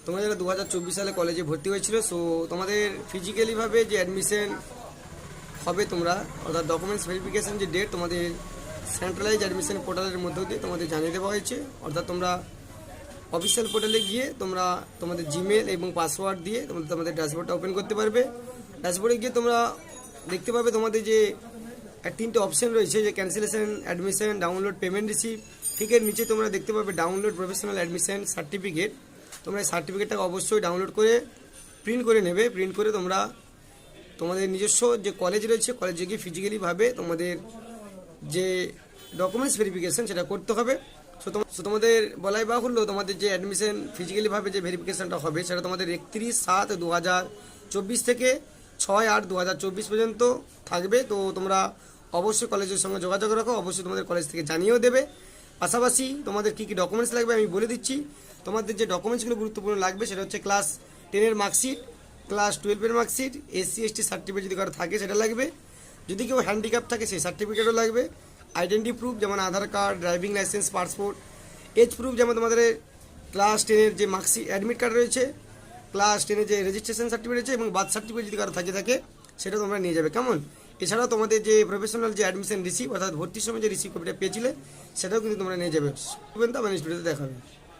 তোমরা যারা 2024 সালে কলেজে ভর্তি হয়েছিল, সো তোমাদের ফিজিক্যালিভাবে যে অ্যাডমিশন হবে তোমরা, অর্থাৎ ডকুমেন্টস ভেরিফিকেশন যে ডেট তোমাদের সেন্ট্রালাইজ অ্যাডমিশন পোর্টালের মধ্য দিয়ে তোমাদের জানিয়ে দেওয়া হয়েছে। অর্থাৎ তোমরা অফিসিয়াল পোর্টালে গিয়ে তোমরা তোমাদের জিমেল এবং পাসওয়ার্ড দিয়ে তোমাদের ড্যাশবোর্ডটা ওপেন করতে পারবে। ড্যাশবোর্ডে গিয়ে তোমরা দেখতে পাবে তোমাদের যে তিনটে অপশন রয়েছে, যে cancellation, admission, download, payment receive. ঠিক এর নিচে তোমরা দেখতে পাবে ডাউনলোড প্রফেশনাল অ্যাডমিশন সার্টিফিকেট। তোমরা এই সার্টিফিকেটটাকে অবশ্যই ডাউনলোড করে প্রিন্ট করে নেবে। প্রিন্ট করে তোমরা তোমাদের নিজস্ব যে কলেজ রয়েছে, কলেজে গিয়ে ফিজিক্যালিভাবে তোমাদের যে ডকুমেন্টস ভেরিফিকেশন সেটা করতে হবে। সো তোমাদের বলাই বাহুল্য, তোমাদের যে অ্যাডমিশন ফিজিক্যালিভাবে যে ভেরিফিকেশনটা হবে সেটা তোমাদের 31/7/2024 থেকে 6/8/2024 পর্যন্ত থাকবে। তো তোমরা অবশ্যই কলেজের সঙ্গে যোগাযোগ রাখো, অবশ্যই তোমাদের কলেজ থেকে জানিয়েও দেবে। পাশাপাশি তোমাদের কী কী ডকুমেন্টস লাগবে আমি বলে দিচ্ছি। তোমাদের যে ডকুমেন্টসগুলো গুরুত্বপূর্ণ লাগবে সেটা হচ্ছে ক্লাস 10-এর মার্কশিট, ক্লাস 12-এর মার্কশিট, SC/ST সার্টিফিকেট যদি কারো থাকে সেটা লাগবে। যদি কেউ হ্যান্ডিক্যাপ থাকে সেই সার্টিফিকেটও লাগবে। আইডেন্টি প্রুফ যেমন Aadhaar card, driving licence, passport. Age proof যেমন তোমাদের ক্লাস 10-এর যে মার্কশিট, অ্যাডমিট কার্ড রয়েছে, ক্লাস 10-এর যে রেজিস্ট্রেশন সার্টিফিকেট রয়েছে এবং বার্থ সার্টিফিকেট যদি কারো থাকে সেটা তোমরা নিয়ে যাবে। কেমন? এছাড়াও তোমাদের যে প্রফেশনাল যে অ্যাডমিশন রিসিভ, অর্থাৎ ভর্তির সময় যে রিসিভ কপিটা পেয়েছিলে সেটাও কিন্তু তোমরা নিয়ে যাবে। তো মানে স্টুডিওতে দেখাবে।